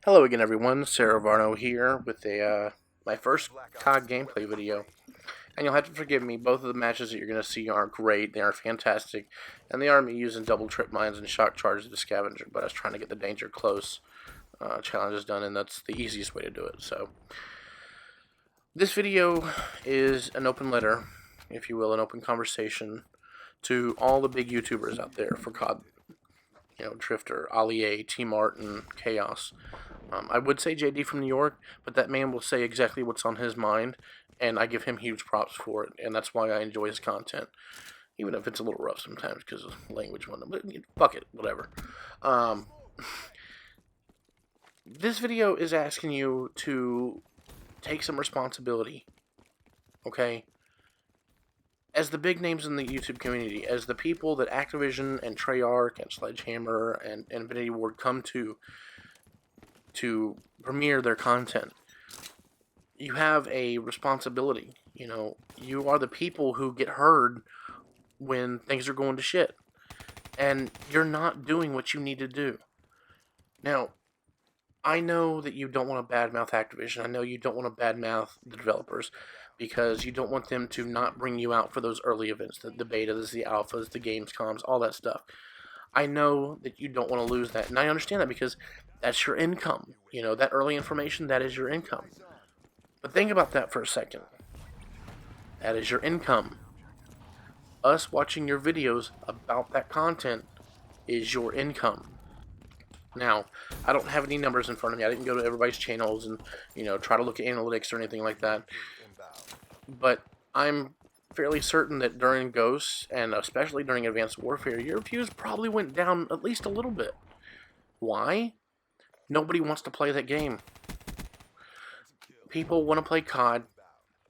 Hello again, everyone. Serevarno here with my first CoD gameplay video. And you'll have to forgive me, both of the matches that you're going to see are great, they are fantastic, and they are me using double trip mines and shock charges of the scavenger, but I was trying to get the danger close challenges done, and that's the easiest way to do it. So, this video is an open letter, if you will, an open conversation to all the big YouTubers out there for CoD. You know, Drifter, Ali A, TMartn, Chaos. I would say JD from New York, but that man will say exactly what's on his mind, and I give him huge props for it, and that's why I enjoy his content, even if it's a little rough sometimes because of language. But fuck it, whatever. Um, this video is asking you to take some responsibility, okay? As the big names in the YouTube community, as the people that Activision and Treyarch and Sledgehammer and Infinity Ward come to premiere their content, you have a responsibility. You know, you are the people who get heard when things are going to shit. And you're not doing what you need to do. Now, I know that you don't want to badmouth Activision. I know you don't want to badmouth the developers because you don't want them to not bring you out for those early events, the betas, the alphas, the Gamescoms, all that stuff. I know that you don't want to lose that, and I understand that because that's your income. You know, that early information, that is your income. But think about that for a second. That is your income. Us watching your videos about that content is your income. Now, I don't have any numbers in front of me. I didn't go to everybody's channels and, try to look at analytics or anything like that. But I'm fairly certain that during Ghosts, and especially during Advanced Warfare, your views probably went down at least a little bit. Why? Nobody wants to play that game. People want to play CoD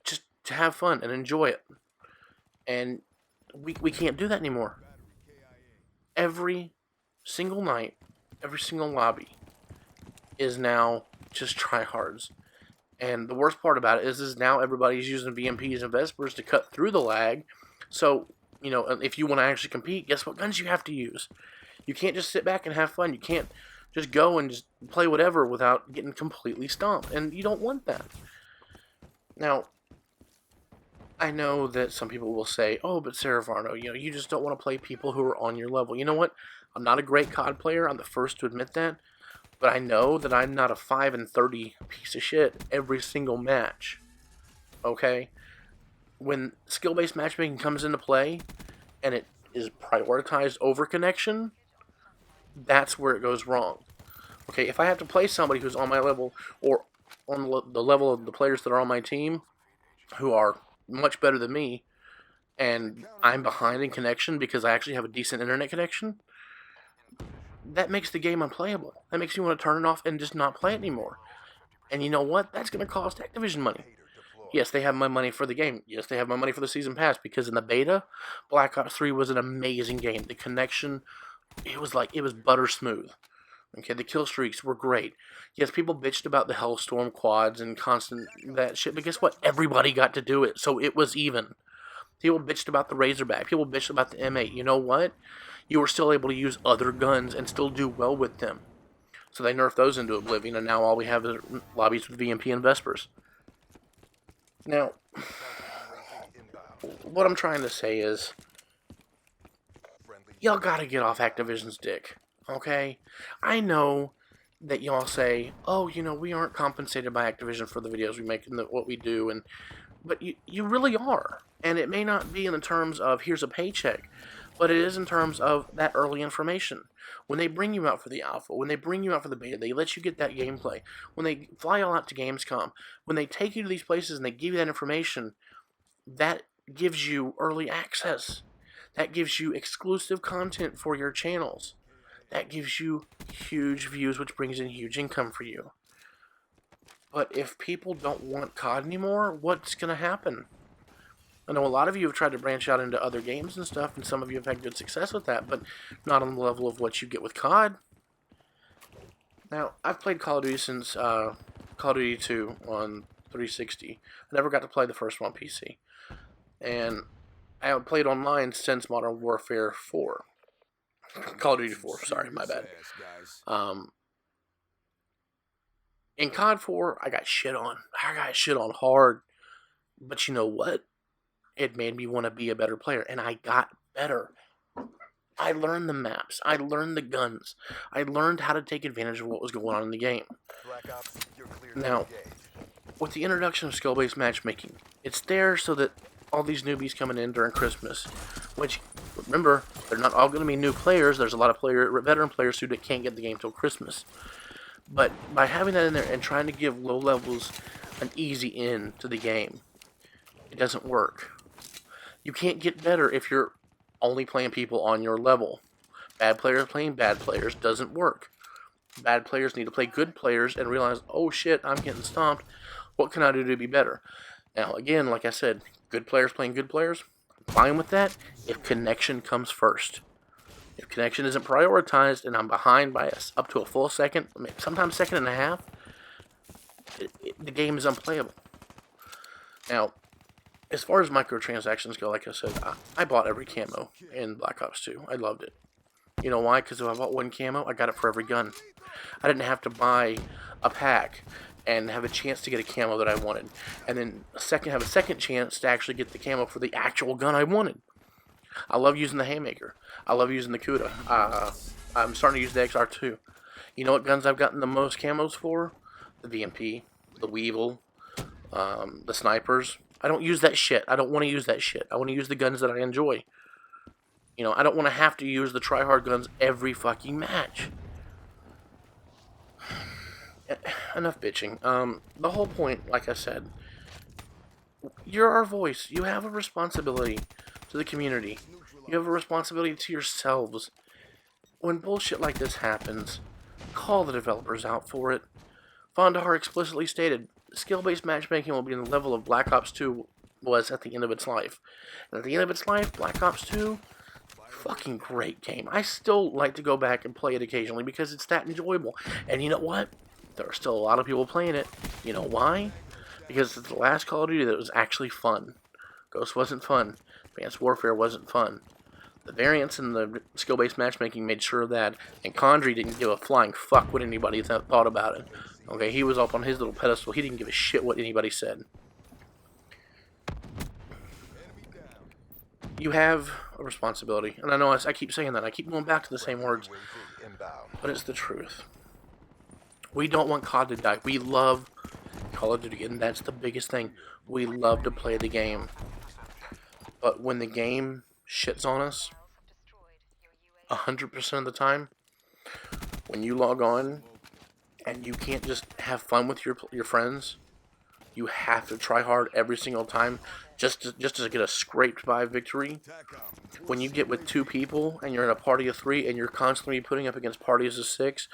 just to have fun and enjoy it. And we can't do that anymore. Every single night, every single lobby is now just tryhards. And the worst part about it is now everybody's using VMPs and Vespers to cut through the lag. So, if you want to actually compete, guess what guns you have to use? You can't just sit back and have fun. You can't just go and just play whatever without getting completely stomped. And you don't want that. Now, I know that some people will say, oh, but Serevarno, you just don't want to play people who are on your level. You know what? I'm not a great COD player. I'm the first to admit that. But I know that I'm not a 5 and 30 piece of shit every single match. Okay? When skill-based matchmaking comes into play, and it is prioritized over connection, that's where it goes wrong. Okay, if I have to play somebody who's on my level, or on the level of the players that are on my team, who are much better than me, and I'm behind in connection because I actually have a decent internet connection, that makes the game unplayable. That makes you want to turn it off and just not play it anymore. And you know what? That's going to cost Activision money. Yes, they have my money for the game. Yes, they have my money for the season pass, because in the beta, Black Ops 3 was an amazing game. The connection, it was butter smooth. Okay, the kill streaks were great. Yes, people bitched about the Hellstorm quads and constant that shit, but guess what? Everybody got to do it, so it was even. People bitched about the Razorback. People bitched about the M8. You know what? You were still able to use other guns and still do well with them. So they nerfed those into oblivion, and now all we have is lobbies with VMP and Vespers. Now, what I'm trying to say is, y'all gotta get off Activision's dick, okay? I know that y'all say, oh, we aren't compensated by Activision for the videos we make and what we do, but you really are. And it may not be in the terms of, here's a paycheck, but it is in terms of that early information. When they bring you out for the alpha, when they bring you out for the beta, they let you get that gameplay. When they fly all out to Gamescom, when they take you to these places and they give you that information, that gives you early access. That gives you exclusive content for your channels. That gives you huge views, which brings in huge income for you. But if people don't want COD anymore, what's going to happen? I know a lot of you have tried to branch out into other games and stuff, and some of you have had good success with that, but not on the level of what you get with COD. Now, I've played Call of Duty since Call of Duty 2 on 360. I never got to play the first one on PC. And I have played online since Modern Warfare 4. Call of Duty 4, sorry, my bad. Um, In COD 4, I got shit on. I got shit on hard. But you know what? It made me want to be a better player, and I got better. I learned the maps. I learned the guns. I learned how to take advantage of what was going on in the game. Now, with the introduction of skill-based matchmaking, it's there so that all these newbies coming in during Christmas, which, remember, they're not all going to be new players. There's a lot of veteran players who can't get the game till Christmas. But by having that in there and trying to give low levels an easy in to the game, it doesn't work. You can't get better if you're only playing people on your level. Bad players playing bad players doesn't work. Bad players need to play good players and realize, oh shit, I'm getting stomped. What can I do to be better? Now, again, like I said, good players playing good players, I'm fine with that if connection comes first. If connection isn't prioritized and I'm behind by up to a full second, sometimes second and a half, the game is unplayable. Now, as far as microtransactions go, like I said, I bought every camo in Black Ops 2. I loved it. You know why? Because if I bought one camo, I got it for every gun. I didn't have to buy a pack and have a chance to get a camo that I wanted. And then have a second chance to actually get the camo for the actual gun I wanted. I love using the Haymaker. I love using the Cuda. I'm starting to use the XR2. You know what guns I've gotten the most camos for? The VMP, the Weevil, the snipers. I don't use that shit. I don't want to use that shit. I want to use the guns that I enjoy. You know, I don't want to have to use the tryhard guns every fucking match. Enough bitching. The whole point, like I said, you're our voice. You have a responsibility to the community. You have a responsibility to yourselves. When bullshit like this happens, call the developers out for it. Fondahar explicitly stated, skill-based matchmaking will be in the level of Black Ops 2 was at the end of its life. And at the end of its life, Black Ops 2, fucking great game. I still like to go back and play it occasionally because it's that enjoyable. And you know what? There are still a lot of people playing it. You know why? Because it's the last Call of Duty that was actually fun. Ghost wasn't fun. Advanced Warfare wasn't fun. The variants and the skill-based matchmaking made sure of that, and Condry didn't give a flying fuck what anybody thought about it. Okay, he was up on his little pedestal. He didn't give a shit what anybody said. You have a responsibility, and I know I keep saying that. I keep going back to the same words, but it's the truth. We don't want COD to die. We love Call of Duty, and that's the biggest thing. We love to play the game. But when the game shits on us, 100% of the time, when you log on and you can't just have fun with your friends, you have to try hard every single time just to get a scraped by victory. When you get with 2 people and you're in a party of 3 and you're constantly putting up against parties of 6,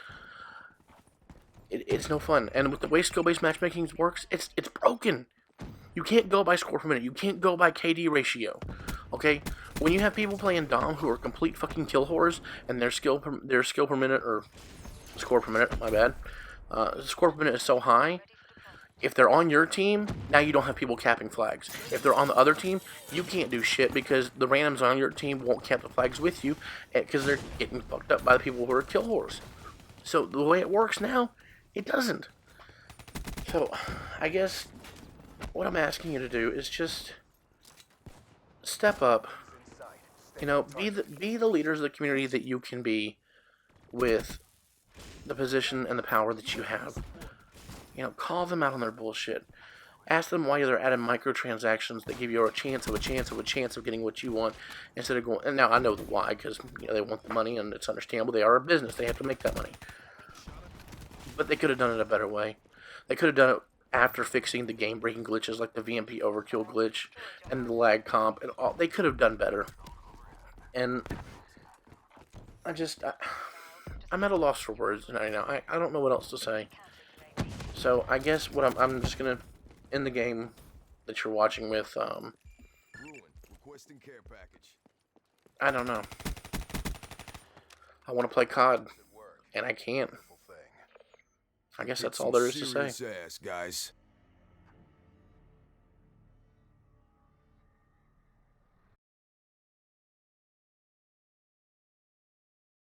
it's no fun. And with the way skill-based matchmaking works, it's broken. You can't go by score per minute. You can't go by KD ratio. Okay? When you have people playing Dom who are complete fucking kill whores and their skill per minute, or score per minute, my bad. Score per minute is so high. If they're on your team, now you don't have people capping flags. If they're on the other team, you can't do shit because the randoms on your team won't cap the flags with you because they're getting fucked up by the people who are kill whores. So the way it works now, it doesn't. So I guess what I'm asking you to do is just step up. You know, be the leaders of the community that you can be with the position and the power that you have. You know, call them out on their bullshit. Ask them why they're adding microtransactions that give you a chance of getting what you want instead of going. And now I know the why, because they want the money and it's understandable. They are a business; they have to make that money. But they could have done it a better way. They could have done it after fixing the game-breaking glitches like the VMP overkill glitch and the lag comp and all. They could have done better. And I'm at a loss for words right now. I don't know what else to say. So I guess what I'm just gonna end the game that you're watching with. I don't know. I want to play COD, and I can't. I guess that's all there is to say. Guys.